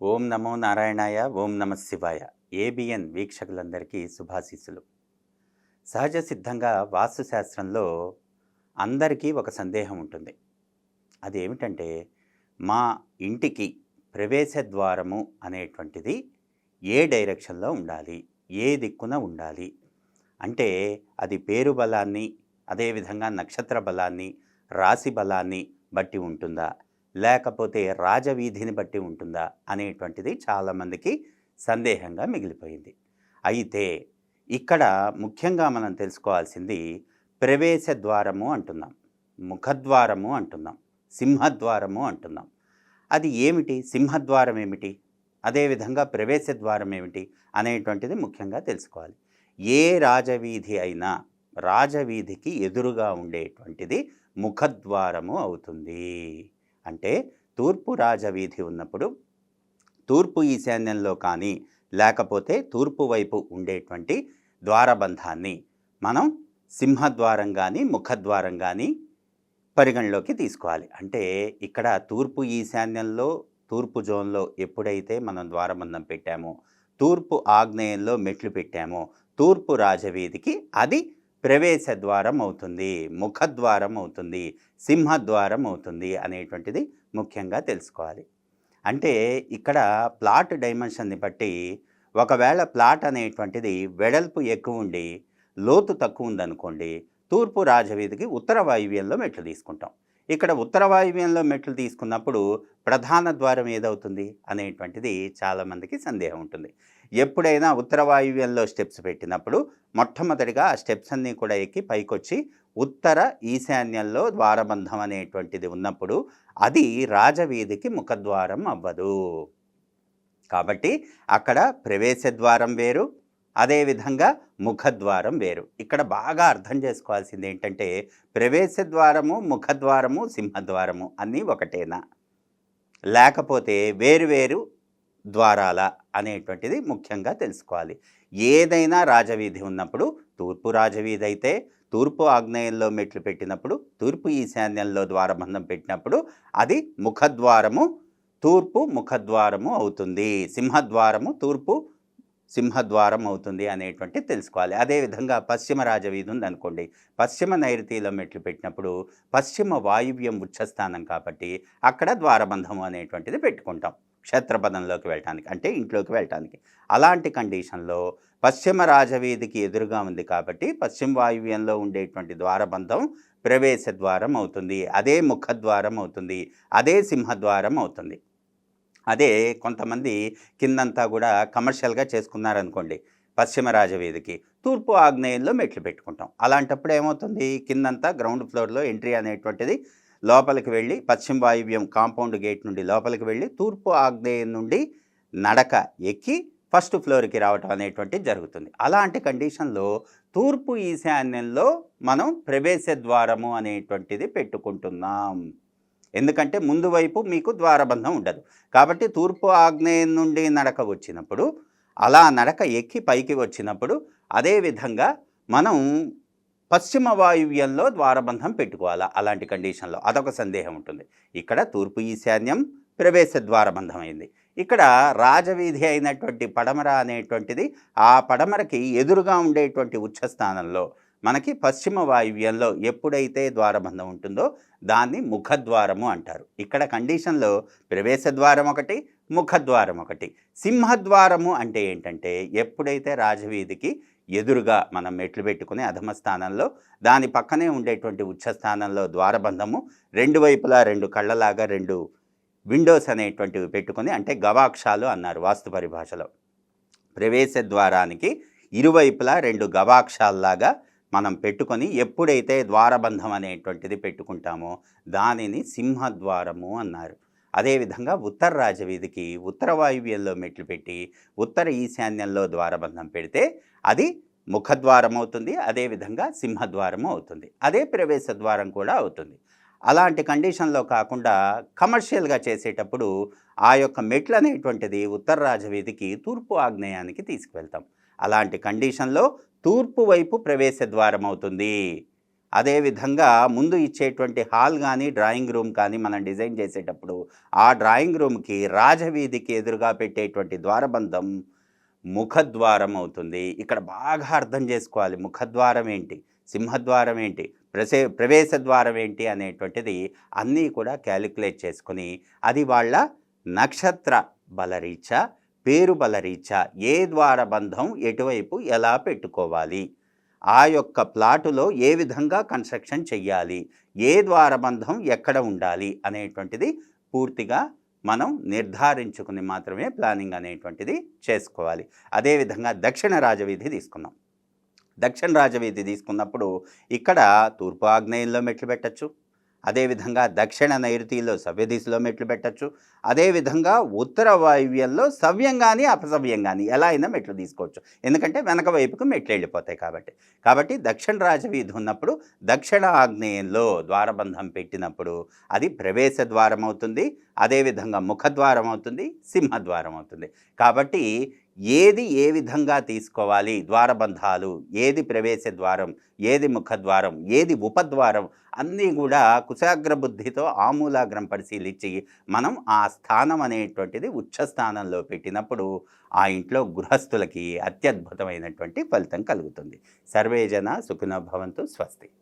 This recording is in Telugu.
ఓం నమో నారాయణాయ. ఓం నమ శివాయ. ఏబిఎన్ వీక్షకులందరికీ శుభాశీస్సులు. సహజ సిద్ధంగా వాస్తుశాస్త్రంలో అందరికీ ఒక సందేహం ఉంటుంది. అదేమిటంటే, మా ఇంటికి ప్రవేశ ద్వారము అనేటువంటిది ఏ డైరెక్షన్లో ఉండాలి, ఏ దిక్కున ఉండాలి అంటే అది పేరు బలాన్ని, అదేవిధంగా నక్షత్ర బలాన్ని, రాశి బలాన్ని బట్టి ఉంటుందా, లేకపోతే రాజవీధిని బట్టి ఉంటుందా అనేటువంటిది చాలామందికి సందేహంగా మిగిలిపోయింది. అయితే ఇక్కడ ముఖ్యంగా మనం తెలుసుకోవాల్సింది ప్రవేశ ద్వారము అంటున్నాం, ముఖద్వారము అంటున్నాం, సింహద్వారము అంటున్నాం. అది ఏమిటి? సింహద్వారం ఏమిటి, అదేవిధంగా ప్రవేశ ద్వారం ఏమిటి అనేటువంటిది ముఖ్యంగా తెలుసుకోవాలి. ఏ రాజవీధి అయినా రాజవీధికి ఎదురుగా ఉండేటువంటిది ముఖద్వారము అవుతుంది. అంటే తూర్పు రాజవీధి ఉన్నప్పుడు తూర్పు ఈశాన్యంలో కానీ, లేకపోతే తూర్పు వైపు ఉండేటువంటి ద్వారబంధాన్ని మనం సింహద్వారం కానీ ముఖద్వారం కానీ పరిగణలోకి తీసుకోవాలి. అంటే ఇక్కడ తూర్పు ఈశాన్యంలో, తూర్పు జోన్లో ఎప్పుడైతే మనం ద్వారబంధం పెట్టామో, తూర్పు ఆగ్నేయంలో మెట్లు పెట్టామో, తూర్పు రాజవీధికి అది ప్రవేశ ద్వారం అవుతుంది, ముఖద్వారం అవుతుంది, సింహద్వారం అవుతుంది అనేటువంటిది ముఖ్యంగా తెలుసుకోవాలి. అంటే ఇక్కడ ప్లాట్ డైమెన్షన్ని బట్టి ఒకవేళ ప్లాట్ అనేటువంటిది వెడల్పు ఎక్కువ ఉండి లోతు తక్కువ ఉందనుకోండి, తూర్పు రాజవీధికి ఉత్తర వాయువ్యంలో మెట్లు తీసుకుంటాం. ఇక్కడ ఉత్తర వాయువ్యంలో మెట్లు తీసుకున్నప్పుడు ప్రధాన ద్వారం ఏదవుతుంది అనేటువంటిది చాలామందికి సందేహం ఉంటుంది. ఎప్పుడైనా ఉత్తర వాయువ్యంలో స్టెప్స్ పెట్టినప్పుడు మొట్టమొదటిగా ఆ స్టెప్స్ అన్నీ కూడా ఎక్కి పైకొచ్చి ఉత్తర ఈశాన్యంలో ద్వారబంధం అనేటువంటిది ఉన్నప్పుడు అది రాజవీధికి ముఖద్వారం అవ్వదు. కాబట్టి అక్కడ ప్రవేశ ద్వారం వేరు, అదేవిధంగా ముఖద్వారం వేరు. ఇక్కడ బాగా అర్థం చేసుకోవాల్సింది ఏంటంటే, ప్రవేశ ద్వారము, ముఖద్వారము, సింహద్వారము అన్నీ ఒకటేనా, లేకపోతే వేరువేరు ద్వారాల అనేటువంటిది ముఖ్యంగా తెలుసుకోవాలి. ఏదైనా రాజవీధి ఉన్నప్పుడు తూర్పు రాజవీధి అయితే తూర్పు ఆగ్నేయంలో మెట్లు పెట్టినప్పుడు, తూర్పు ఈశాన్యంలో ద్వారబంధం పెట్టినప్పుడు అది ముఖద్వారము, తూర్పు ముఖద్వారము అవుతుంది. సింహద్వారము తూర్పు సింహద్వారం అవుతుంది అనేటువంటి తెలుసుకోవాలి. అదేవిధంగా పశ్చిమ రాజవీధి ఉందనుకోండి, పశ్చిమ నైరుతిలో మెట్లు పెట్టినప్పుడు పశ్చిమ వాయువ్యం ఉచ్చస్థానం కాబట్టి అక్కడ ద్వారబంధము అనేటువంటిది పెట్టుకుంటాం క్షేత్రపదంలోకి వెళ్ళటానికి, అంటే ఇంట్లోకి వెళ్ళటానికి. అలాంటి కండిషన్లో పశ్చిమ రాజవీధికి ఎదురుగా ఉంది కాబట్టి పశ్చిమ వాయువ్యంలో ఉండేటువంటి ద్వారబంధం ప్రవేశ ద్వారం అవుతుంది, అదే ముఖద్వారం అవుతుంది, అదే సింహద్వారం అవుతుంది. అదే కొంతమంది కిందంతా కూడా కమర్షియల్గా చేసుకున్నారనుకోండి, పశ్చిమ రాజవీధికి తూర్పు ఆగ్నేయంలో మెట్లు పెట్టుకుంటాం. అలాంటప్పుడు ఏమవుతుంది, కిందంతా గ్రౌండ్ ఫ్లోర్లో ఎంట్రీ అనేటువంటిది లోపలికి వెళ్ళి పశ్చిమ వాయువ్యం కాంపౌండ్ గేట్ నుండి లోపలికి వెళ్ళి తూర్పు ఆగ్నేయం నుండి నడక ఎక్కి ఫస్ట్ ఫ్లోర్కి రావటం అనేటువంటిది జరుగుతుంది. అలాంటి కండిషన్లో తూర్పు ఈశాన్యంలో మనం ప్రవేశ ద్వారము అనేటువంటిది పెట్టుకుంటున్నాం. ఎందుకంటే ముందు వైపు మీకు ద్వారబంధం ఉండదు కాబట్టి తూర్పు ఆగ్నేయం నుండి నడక వచ్చినప్పుడు, అలా నడక ఎక్కి పైకి వచ్చినప్పుడు అదేవిధంగా మనం పశ్చిమ వాయువ్యంలో ద్వారబంధం పెట్టుకోవాలా. అలాంటి కండిషన్లో అదొక సందేహం ఉంటుంది. ఇక్కడ తూర్పు ఈశాన్యం ప్రవేశ ద్వారబంధం అయింది. ఇక్కడ రాజవీధి అయినటువంటి పడమర అనేటువంటిది ఆ పడమరకి ఎదురుగా ఉండేటువంటి ఉచ్చస్థానంలో మనకి పశ్చిమ వాయువ్యంలో ఎప్పుడైతే ద్వారబంధం ఉంటుందో దాన్ని ముఖద్వారము అంటారు. ఇక్కడ కండిషన్లో ప్రవేశ ద్వారం ఒకటి, ముఖద్వారం ఒకటి. సింహద్వారము అంటే ఏంటంటే, ఎప్పుడైతే రాజవీధికి ఎదురుగా మనం మెట్లు పెట్టుకుని అధమ స్థానంలో దాని పక్కనే ఉండేటువంటి ఉచ్చస్థానంలో ద్వారబంధము రెండు వైపులా రెండు కళ్ళలాగా రెండు విండోస్ అనేటువంటివి పెట్టుకొని, అంటే గవాక్షాలు అన్నారు వాస్తు పరిభాషలో. ప్రవేశ ద్వారానికి ఇరువైపులా రెండు గవాక్షాల్లాగా మనం పెట్టుకొని ఎప్పుడైతే ద్వారబంధం అనేటువంటిది పెట్టుకుంటామో దానిని సింహద్వారము అన్నారు. అదేవిధంగా ఉత్తర రాజవీధికి ఉత్తర వాయువ్యంలో మెట్లు పెట్టి ఉత్తర ఈశాన్యంలో ద్వారబంధం పెడితే అది ముఖద్వారం అవుతుంది, అదేవిధంగా సింహద్వారము అవుతుంది, అదే ప్రవేశ ద్వారం కూడా అవుతుంది. అలాంటి కండిషన్లో కాకుండా కమర్షియల్గా చేసేటప్పుడు ఆ యొక్క మెట్లు అనేటువంటిది ఉత్తర రాజవీధికి తూర్పు ఆగ్నేయానికి తీసుకువెళ్తాం. అలాంటి కండిషన్లో తూర్పు వైపు ప్రవేశ ద్వారం అవుతుంది. అదేవిధంగా ముందు ఇచ్చేటువంటి హాల్ కానీ డ్రాయింగ్ రూమ్ కానీ మనం డిజైన్ చేసేటప్పుడు ఆ డ్రాయింగ్ రూమ్కి రాజవీధికి ఎదురుగా పెట్టేటువంటి ద్వారబంధం ముఖద్వారం అవుతుంది. ఇక్కడ బాగా అర్థం చేసుకోవాలి. ముఖద్వారం ఏంటి, సింహద్వారం ఏంటి, ప్రవేశ ద్వారం ఏంటి అనేటువంటిది అన్నీ కూడా క్యాలిక్యులేట్ చేసుకొని అది వాళ్ళ నక్షత్ర బలరీత్యా, పేరు బలరీత్యా ఏ ద్వారబంధం ఎటువైపు ఎలా పెట్టుకోవాలి, ఆ యొక్క ప్లాటులో ఏ విధంగా కన్స్ట్రక్షన్ చెయ్యాలి, ఏ ద్వారబంధం ఎక్కడ ఉండాలి అనేటువంటిది పూర్తిగా మనం నిర్ధారించుకుని మాత్రమే ప్లానింగ్ అనేటువంటిది చేసుకోవాలి. అదేవిధంగా దక్షిణ రాజవీధి తీసుకున్నాం. దక్షిణ రాజవీధి తీసుకున్నప్పుడు ఇక్కడ తూర్పు ఆగ్నేయంలో మెట్లు పెట్టచ్చు, అదేవిధంగా దక్షిణ నైరుతిలో సవ్యదిశలో మెట్లు పెట్టచ్చు, అదేవిధంగా ఉత్తర వాయువ్యంలో సవ్యం కానీ అపసవ్యం కానీ ఎలా అయినా మెట్లు తీసుకోవచ్చు. ఎందుకంటే వెనక వైపుకు మెట్లు వెళ్ళిపోతాయి కాబట్టి దక్షిణ రాజవీధి ఉన్నప్పుడు దక్షిణ ఆగ్నేయంలో ద్వారబంధం పెట్టినప్పుడు అది ప్రవేశ ద్వారం అవుతుంది, అదేవిధంగా ముఖద్వారం అవుతుంది, సింహద్వారం అవుతుంది. కాబట్టి ఏది ఏ విధంగా తీసుకోవాలి, ద్వారబంధాలు ఏది ప్రవేశ ద్వారం, ఏది ముఖద్వారం, ఏది ఉపద్వారం అన్నీ కూడా కుశాగ్ర బుద్ధితో ఆమూలాగ్రం పరిశీలించి మనం ఆ స్థానం అనేటువంటిది ఉచ్చస్థానంలో పెట్టినప్పుడు ఆ ఇంట్లో గృహస్థులకి అత్యద్భుతమైనటువంటి ఫలితం కలుగుతుంది. సర్వే జన సుఖినో భవంతు. స్వస్తి.